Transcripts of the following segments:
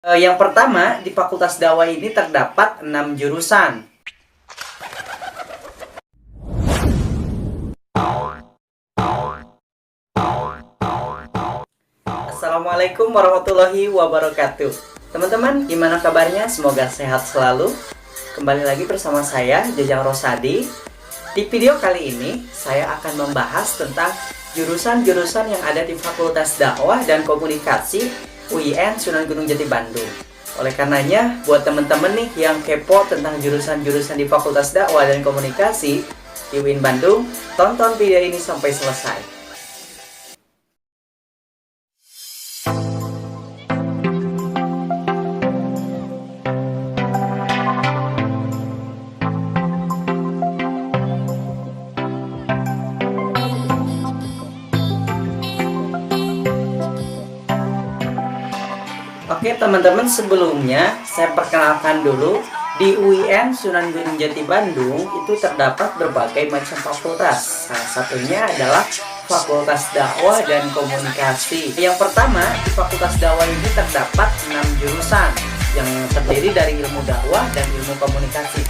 Yang pertama, di Fakultas Dakwah ini terdapat 6 jurusan. Assalamualaikum warahmatullahi wabarakatuh. Teman-teman, gimana kabarnya? Semoga sehat selalu. Kembali lagi bersama saya, Jajang Rosadi. Di video kali ini, saya akan membahas tentang jurusan-jurusan yang ada di Fakultas Dakwah dan Komunikasi UIN Sunan Gunung Jati Bandung. Oleh karenanya, buat teman-teman nih yang kepo tentang jurusan-jurusan di Fakultas Dakwah dan Komunikasi di UIN Bandung, tonton video ini sampai selesai. Oke teman-teman, sebelumnya saya perkenalkan dulu, di UIN Sunan Gunung Jati Bandung itu terdapat berbagai macam fakultas. Salah satunya adalah Fakultas Dakwah dan Komunikasi. Yang pertama, di Fakultas Dakwah ini terdapat 6 jurusan yang terdiri dari ilmu dakwah dan ilmu komunikasi.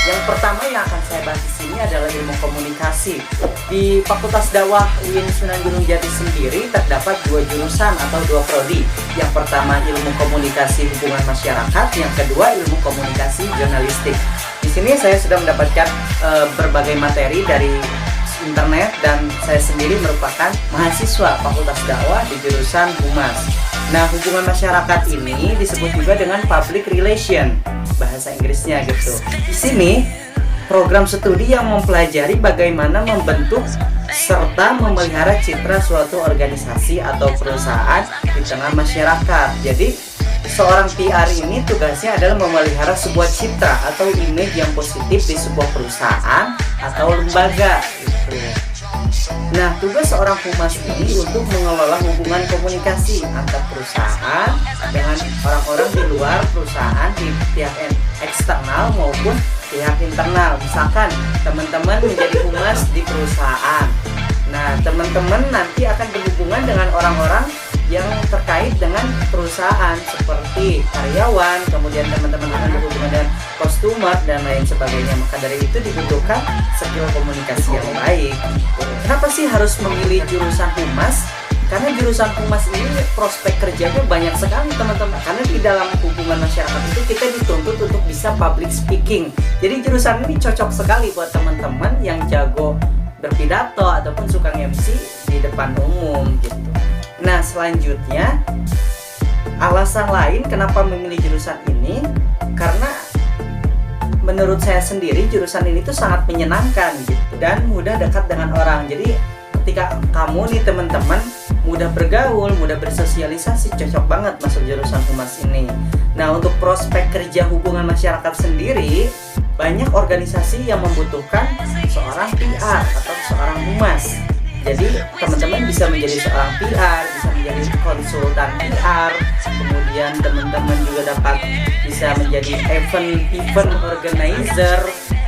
Yang pertama yang akan saya bahas di sini adalah ilmu komunikasi. Di Fakultas Dakwah UIN Sunan Gunung Jati sendiri terdapat 2 jurusan atau 2 prodi. Yang pertama ilmu komunikasi hubungan masyarakat, yang kedua ilmu komunikasi jurnalistik. Di sini saya sudah mendapatkan berbagai materi dari internet dan saya sendiri merupakan mahasiswa Fakultas Dakwah di jurusan Humas. Nah, hubungan masyarakat ini disebut juga dengan public relation, bahasa Inggrisnya gitu. Di sini program studi yang mempelajari bagaimana membentuk serta memelihara citra suatu organisasi atau perusahaan di tengah masyarakat. Jadi seorang PR ini tugasnya adalah memelihara sebuah citra atau image yang positif di sebuah perusahaan atau lembaga gitu. Nah, tugas seorang humas ini untuk mengelola hubungan komunikasi antar perusahaan dengan orang-orang di luar perusahaan, di pihak eksternal maupun pihak internal. Misalkan teman-teman menjadi humas di perusahaan. Nah, teman-teman nanti akan berhubungan dengan orang-orang yang terkait dengan perusahaan seperti karyawan, kemudian teman-teman akan berhubungan dengan customer dan lain sebagainya. Maka dari itu dibutuhkan skill komunikasi yang baik. Kenapa sih harus memilih jurusan humas? Karena jurusan humas ini prospek kerjanya banyak sekali teman-teman. Karena di dalam hubungan masyarakat itu kita dituntut untuk bisa public speaking. Jadi jurusan ini cocok sekali buat teman-teman yang jago berpidato ataupun suka MC di depan umum gitu. Nah, selanjutnya alasan lain kenapa memilih jurusan ini, karena menurut saya sendiri jurusan ini tuh sangat menyenangkan gitu dan mudah dekat dengan orang. Jadi ketika kamu nih teman-teman mudah bergaul, mudah bersosialisasi, cocok banget masuk jurusan humas ini. Nah, untuk prospek kerja hubungan masyarakat sendiri, banyak organisasi yang membutuhkan seorang PR atau seorang humas. Jadi teman-teman bisa menjadi seorang PR, bisa menjadi konsultan PR, kemudian teman-teman juga dapat bisa menjadi event organizer,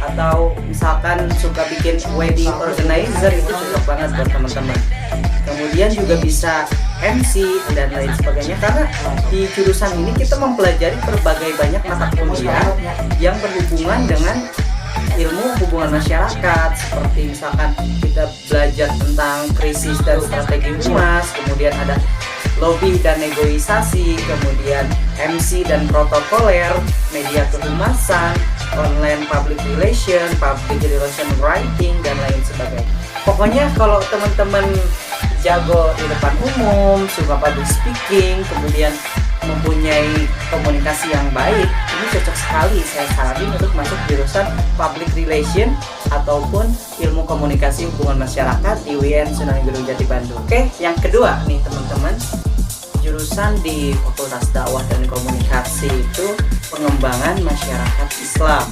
atau misalkan suka bikin wedding organizer, itu cocok banget buat teman-teman. Kemudian juga bisa MC dan lain sebagainya, karena di jurusan ini kita mempelajari berbagai banyak mata kuliah yang berhubungan dengan ilmu hubungan masyarakat, seperti misalkan kita belajar tentang krisis dan strategi humas, kemudian ada lobby dan negosiasi, kemudian MC dan protokoler, media kehumasan, online public relation writing, dan lain sebagainya. Pokoknya kalau teman-teman jago di depan umum, suka public speaking, kemudian mempunyai komunikasi yang baik, ini cocok sekali saya saranin untuk masuk jurusan public relation ataupun ilmu komunikasi hubungan masyarakat di UIN Sunan Gunung Jati Bandung. Oke, yang kedua nih teman-teman, jurusan di Fakultas Dakwah dan Komunikasi itu pengembangan masyarakat Islam.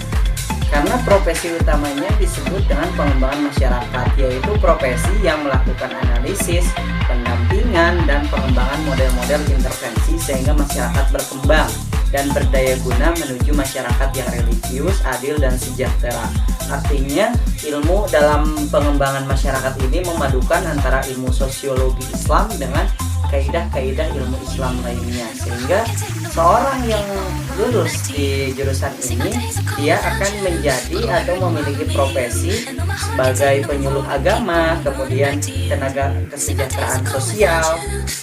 Karena profesi utamanya disebut dengan pengembangan masyarakat, yaitu profesi yang melakukan analisis, pendampingan, dan pengembangan model-model intervensi sehingga masyarakat berkembang dan berdaya guna menuju masyarakat yang religius, adil, dan sejahtera. Artinya, ilmu dalam pengembangan masyarakat ini memadukan antara ilmu sosiologi Islam dengan kaidah-kaidah ilmu Islam lainnya, sehingga seorang yang lulus di jurusan ini, dia akan menjadi atau memiliki profesi sebagai penyuluh agama, kemudian tenaga kesejahteraan sosial.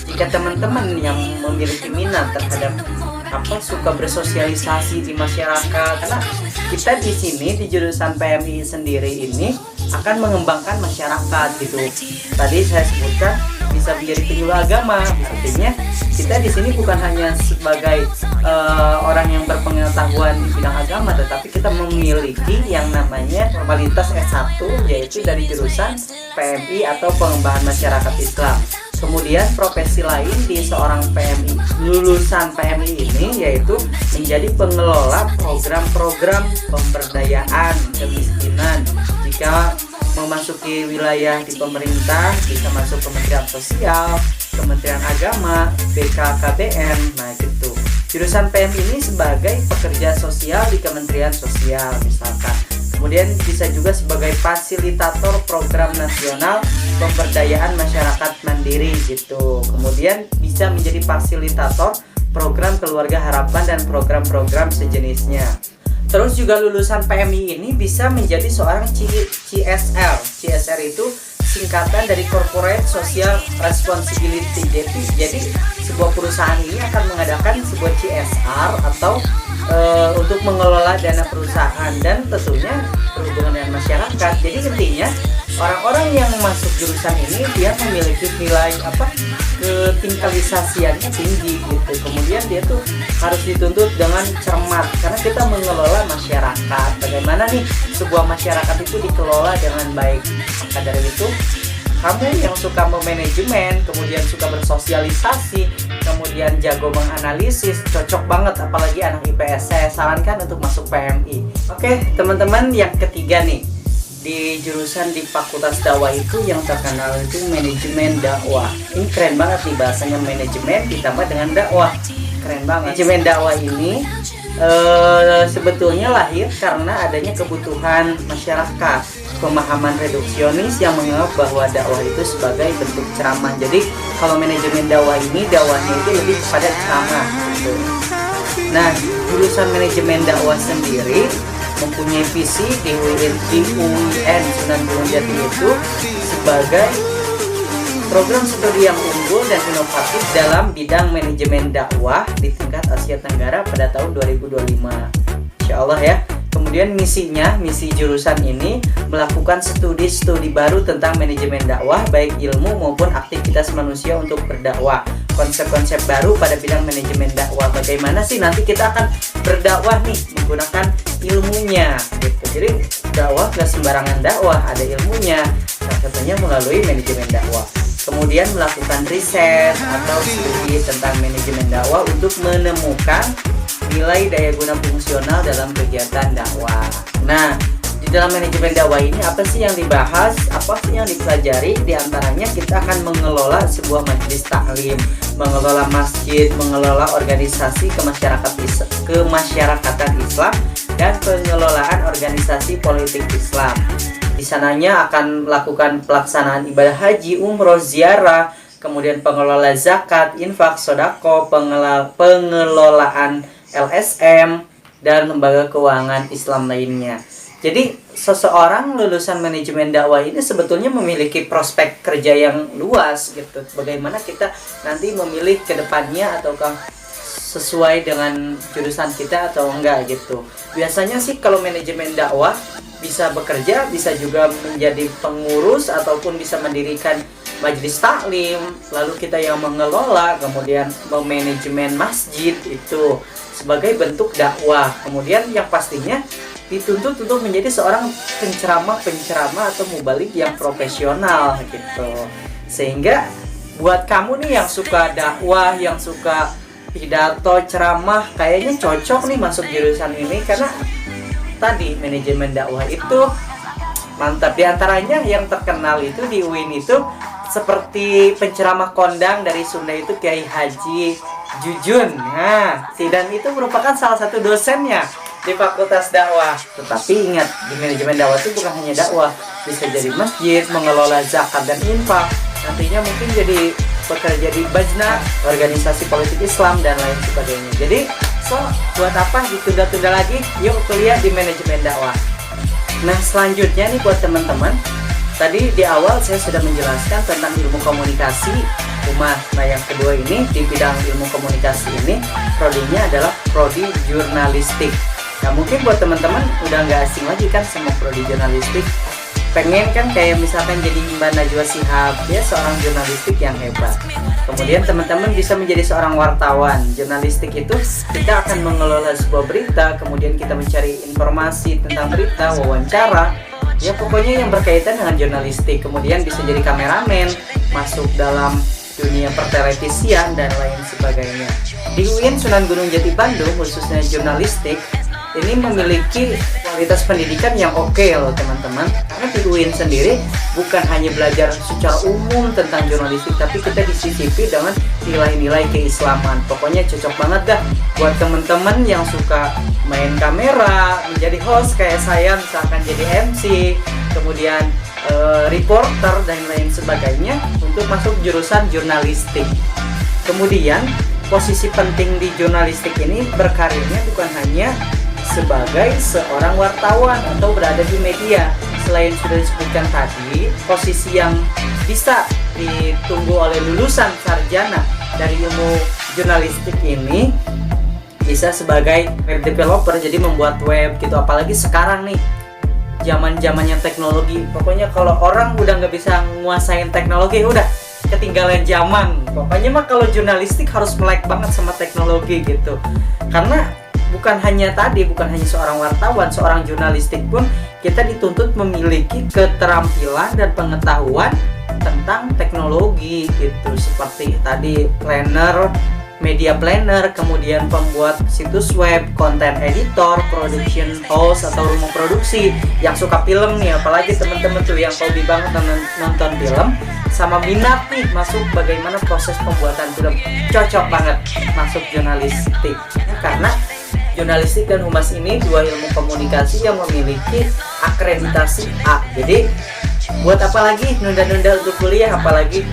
Jika teman-teman yang memiliki minat terhadap suka bersosialisasi di masyarakat, karena kita di sini di jurusan PMI sendiri ini akan mengembangkan masyarakat gitu. Tadi saya sebutkan bisa menjadi penyuluh agama, artinya kita di sini bukan hanya sebagai orang yang berpengetahuan di bidang agama, tetapi kita memiliki yang namanya formalitas S1, yaitu dari jurusan PMI atau pengembangan masyarakat Islam. Kemudian profesi lain di seorang PMI, lulusan PMI ini, yaitu menjadi pengelola program-program pemberdayaan kemiskinan. Jika memasuki wilayah di pemerintah, bisa masuk Kementerian Sosial, Kementerian Agama, BKKBN, nah gitu. Jurusan PMI ini sebagai pekerja sosial di Kementerian Sosial misalkan. Kemudian bisa juga sebagai fasilitator program nasional pemberdayaan masyarakat mandiri gitu. Kemudian bisa menjadi fasilitator program keluarga harapan dan program-program sejenisnya. Terus juga lulusan PMI ini bisa menjadi seorang CSR. CSR itu singkatan dari Corporate Social Responsibility. Jadi sebuah perusahaan ini akan mengadakan sebuah CSR atau untuk mengelola dana perusahaan dan tentunya berhubungan dengan masyarakat. Jadi intinya orang-orang yang masuk jurusan ini dia memiliki nilai ketingkalisasiannya tinggi gitu. Kemudian dia tuh harus dituntut dengan cermat karena kita mengelola masyarakat. Bagaimana nih sebuah masyarakat itu dikelola dengan baik. Maka dari itu kamu yang suka memanajemen, kemudian suka bersosialisasi, kemudian jago menganalisis, cocok banget apalagi anak IPS. Saya sarankan untuk masuk PMI. Oke, teman-teman, yang ketiga nih, di jurusan di Fakultas Dakwah itu yang terkenal itu manajemen dakwah. Ini keren banget nih bahasanya, manajemen ditambah dengan dakwah. Keren banget. Manajemen dakwah ini sebetulnya lahir karena adanya kebutuhan masyarakat, pemahaman reduksionis yang menganggap bahwa dakwah itu sebagai bentuk ceramah. Jadi kalau manajemen dakwah ini, dakwahnya itu lebih kepada ceramah gitu. Nah, jurusan manajemen dakwah sendiri mempunyai visi di UIN Sunan Gunung Jati itu sebagai program studi yang unggul dan inovatif dalam bidang manajemen dakwah di tingkat Asia Tenggara pada tahun 2025. Insya Allah ya. Kemudian misi jurusan ini melakukan studi baru tentang manajemen dakwah, baik ilmu maupun aktivitas manusia untuk berdakwah. Konsep-konsep baru pada bidang manajemen dakwah. Bagaimana sih nanti kita akan berdakwah nih menggunakan ilmunya gitu. Jadi dakwah gak sembarangan dakwah, ada ilmunya. Salah satunya melalui manajemen dakwah. Kemudian melakukan riset atau studi tentang manajemen dakwah untuk menemukan nilai daya guna fungsional dalam kegiatan dakwah. Nah, di dalam manajemen dakwah ini apa sih yang dibahas, apa sih yang dipelajari? Di antaranya kita akan mengelola sebuah majelis taklim, mengelola masjid, mengelola organisasi kemasyarakatan Islam, dan pengelolaan organisasi politik Islam. Di sananya akan melakukan pelaksanaan ibadah haji, umroh, ziarah, kemudian pengelola zakat, infak, sodako, pengelolaan LSM, dan lembaga keuangan Islam lainnya. Jadi seseorang lulusan manajemen dakwah ini sebetulnya memiliki prospek kerja yang luas gitu. Bagaimana kita nanti memilih ke depannya, ataukah sesuai dengan jurusan kita atau enggak gitu. Biasanya sih kalau manajemen dakwah bisa bekerja, bisa juga menjadi pengurus ataupun bisa mendirikan majelis taklim, lalu kita yang mengelola, kemudian memanajemen masjid itu sebagai bentuk dakwah. Kemudian yang pastinya dituntut untuk menjadi seorang penceramah atau mubalik yang profesional gitu. Sehingga buat kamu nih yang suka dakwah, yang suka pidato, ceramah, kayaknya cocok nih masuk jurusan ini karena tadi manajemen dakwah itu mantap. Di antaranya yang terkenal itu di UIN itu seperti penceramah kondang dari Sunda itu Kiai Haji Jujun. Nah, dan itu merupakan salah satu dosennya di Fakultas Dakwah. Tetapi ingat, di manajemen dakwah itu bukan hanya dakwah, bisa jadi masjid, mengelola zakat dan infak. Nantinya mungkin jadi bekerja di Bajna, organisasi politik Islam, dan lain sebagainya. Jadi, buat apa ditunda-tunda lagi? Yuk kuliah di manajemen dakwah. Nah, selanjutnya nih buat teman-teman, tadi di awal saya sudah menjelaskan tentang ilmu komunikasi UMAH. Nah, yang kedua ini di bidang ilmu komunikasi ini, prodinya adalah prodi jurnalistik. Nah, mungkin buat teman-teman udah nggak asing lagi kan sama prodi jurnalistik. Pengen kan kayak misalkan jadi Mbak Najwa Shihab, dia seorang jurnalistik yang hebat. Kemudian teman-teman bisa menjadi seorang wartawan. Jurnalistik itu kita akan mengelola sebuah berita, kemudian kita mencari informasi tentang berita, wawancara, ya pokoknya yang berkaitan dengan jurnalistik. Kemudian bisa jadi kameramen, masuk dalam dunia pertelevisian dan lain sebagainya. Di UIN Sunan Gunung Jati Bandung, khususnya jurnalistik, ini memiliki kualitas pendidikan yang oke loh teman-teman. Karena di UIN sendiri bukan hanya belajar secara umum tentang jurnalistik, tapi kita disisipi dengan nilai-nilai keislaman. Pokoknya cocok banget dah buat teman-teman yang suka main kamera, menjadi host kayak saya, misalkan jadi MC, kemudian reporter dan lain sebagainya, untuk masuk jurusan jurnalistik. Kemudian posisi penting di jurnalistik ini berkarirnya bukan hanya sebagai seorang wartawan atau berada di media. Selain sudah disebutkan tadi, posisi yang bisa ditunggu oleh lulusan sarjana dari ilmu jurnalistik ini bisa sebagai web developer, jadi membuat web gitu. Apalagi sekarang nih zaman-zamannya teknologi, pokoknya kalau orang udah nggak bisa nguasain teknologi, udah ketinggalan zaman. Pokoknya mah kalau jurnalistik harus melek banget sama teknologi gitu. Karena bukan hanya seorang wartawan, seorang jurnalistik pun kita dituntut memiliki keterampilan dan pengetahuan tentang teknologi gitu. Seperti tadi planner, media planner, kemudian pembuat situs web, content editor, production house atau rumah produksi. Yang suka film nih, apalagi teman-teman tuh yang hobi banget nonton film sama minat nih masuk bagaimana proses pembuatan film, cocok banget masuk jurnalistik. Karena jurnalistik dan humas ini dua ilmu komunikasi yang memiliki akreditasi A. Jadi buat apa lagi nunda-nunda untuk kuliah, apalagi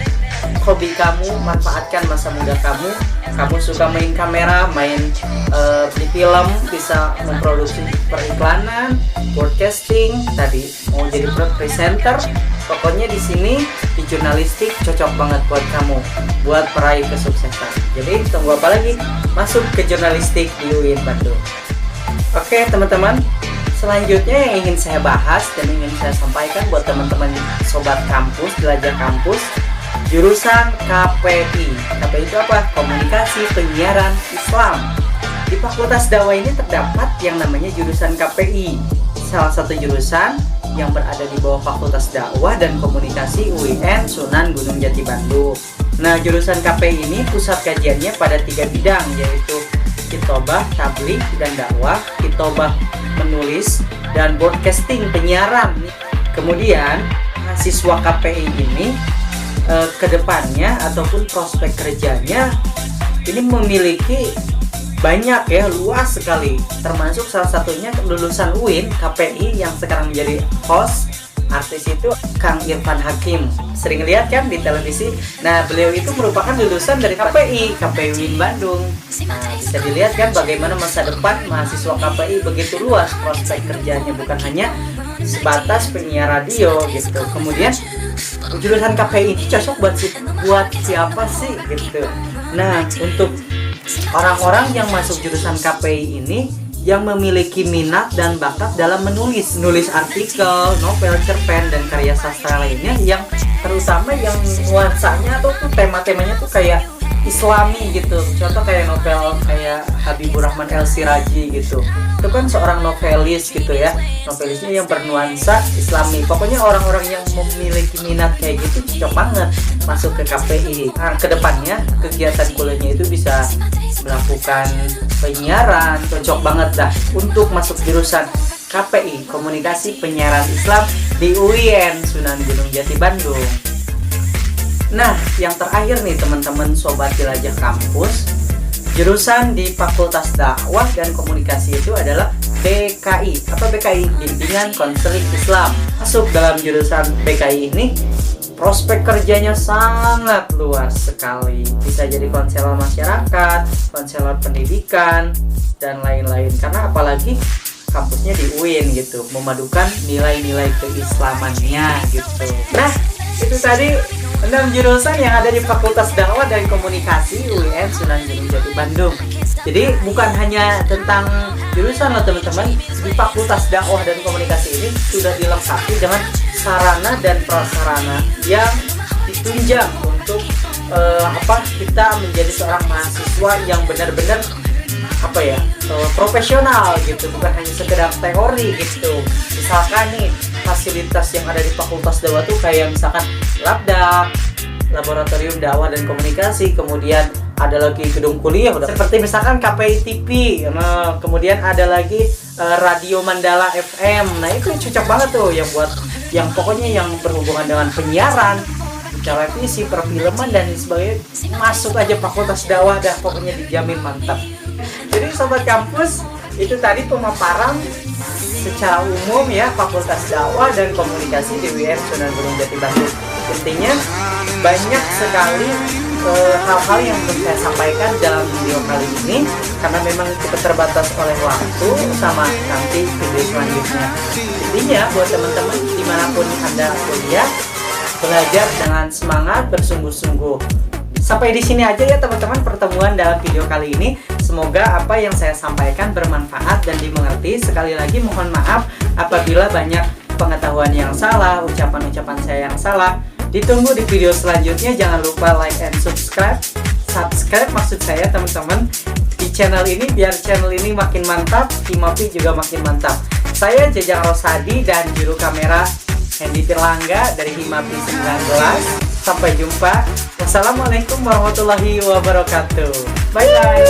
hobi kamu, manfaatkan masa muda kamu. Kamu suka main kamera, main di film, bisa memproduksi periklanan, broadcasting, tadi mau jadi presenter. Pokoknya di sini di jurnalistik cocok banget buat kamu, buat meraih kesuksesan. Jadi tunggu apa lagi? Masuk ke jurnalistik di UIN Bandung. Oke teman-teman, selanjutnya yang ingin saya bahas dan ingin saya sampaikan buat teman-teman sobat kampus, belajar kampus, jurusan KPI. KPI itu apa? Komunikasi Penyiaran Islam. Di Fakultas Dakwah ini terdapat yang namanya jurusan KPI, salah satu jurusan yang berada di bawah Fakultas Dakwah dan Komunikasi UIN Sunan Gunung Jati Bandung. Nah, jurusan KPI ini pusat kajiannya pada 3 bidang, yaitu Kitobah, Tabligh, dan Dakwah, Kitobah menulis, dan broadcasting penyiaran. Kemudian, mahasiswa KPI ini kedepannya ataupun prospek kerjanya ini memiliki banyak ya, luas sekali, termasuk salah satunya lulusan UIN KPI yang sekarang menjadi host artis itu Kang Irfan Hakim. Sering lihat kan di televisi. Nah, beliau itu merupakan lulusan dari KPI UIN Bandung. Nah, bisa dilihat kan bagaimana masa depan mahasiswa KPI begitu luas prospek kerjanya, bukan hanya sebatas penyiar radio gitu. Kemudian jurusan KPI ini cocok buat siapa sih gitu. Nah, untuk orang-orang yang masuk jurusan KPI ini yang memiliki minat dan bakat dalam nulis artikel, novel, cerpen, dan karya sastra lainnya, yang terutama yang nuansanya atau tuh tema-temanya tuh kayak Islami gitu. Contoh kayak novel kayak Habibur Rahman El Siraji gitu. Itu kan seorang novelis gitu ya. Novelisnya yang bernuansa Islami. Pokoknya orang-orang yang memiliki minat kayak gitu cocok banget masuk ke KPI. Nah, kedepannya kegiatan kuliahnya itu bisa melakukan penyiaran, cocok banget dah untuk masuk jurusan KPI, Komunikasi Penyiaran Islam di UIN Sunan Gunung Jati Bandung. Nah, yang terakhir nih teman-teman sobat jelajah kampus, jurusan di Fakultas Dakwah dan Komunikasi itu adalah BKI. Apa BKI? Bimbingan Konseling Islam. Masuk dalam jurusan BKI ini prospek kerjanya sangat luas sekali. Bisa jadi konselor masyarakat, konselor pendidikan, dan lain-lain. Karena apalagi kampusnya di UIN gitu, memadukan nilai-nilai keislamannya gitu. Nah, itu tadi 6 jurusan yang ada di Fakultas Dakwah dan Komunikasi UIN Sunan Gunung Jati Bandung. Jadi bukan hanya tentang jurusan loh teman-teman, di Fakultas Dakwah dan Komunikasi ini sudah dilengkapi dengan sarana dan prasarana yang ditunjang untuk kita menjadi seorang mahasiswa yang benar-benar profesional gitu, bukan hanya sekedar teori gitu. Misalkan nih fasilitas yang ada di Fakultas Dakwah tuh kayak misalkan labdak, laboratorium dakwah dan komunikasi, kemudian ada lagi gedung kuliah udah seperti misalkan KPI TV, kemudian ada lagi Radio Mandala FM. Nah itu cocok banget tuh yang buat yang pokoknya yang berhubungan dengan penyiaran, televisi, perfilman dan sebagainya. Masuk aja Fakultas Dakwah dah, pokoknya dijamin mantap. Jadi sobat kampus, itu tadi pemaparan secara umum ya Fakultas Dakwah dan Komunikasi di UIN Sunan Gunung Jati Bandung. Intinya banyak sekali hal-hal yang belum saya sampaikan dalam video kali ini karena memang kita terbatas oleh waktu sama nanti video selanjutnya. Intinya buat teman-teman dimanapun Anda kuliah, belajar dengan semangat bersungguh-sungguh. Sampai di sini aja ya teman-teman pertemuan dalam video kali ini. Semoga apa yang saya sampaikan bermanfaat dan dimengerti. Sekali lagi mohon maaf apabila banyak pengetahuan yang salah, ucapan-ucapan saya yang salah. Ditunggu di video selanjutnya. Jangan lupa like and subscribe. Subscribe maksud saya teman-teman di channel ini biar channel ini makin mantap, Himapi juga makin mantap. Saya Jajang Rosadi dan juru kamera Hendy Tirlangga dari Himapi 19. Sampai jumpa. Wassalamualaikum warahmatullahi wabarakatuh. Bye bye.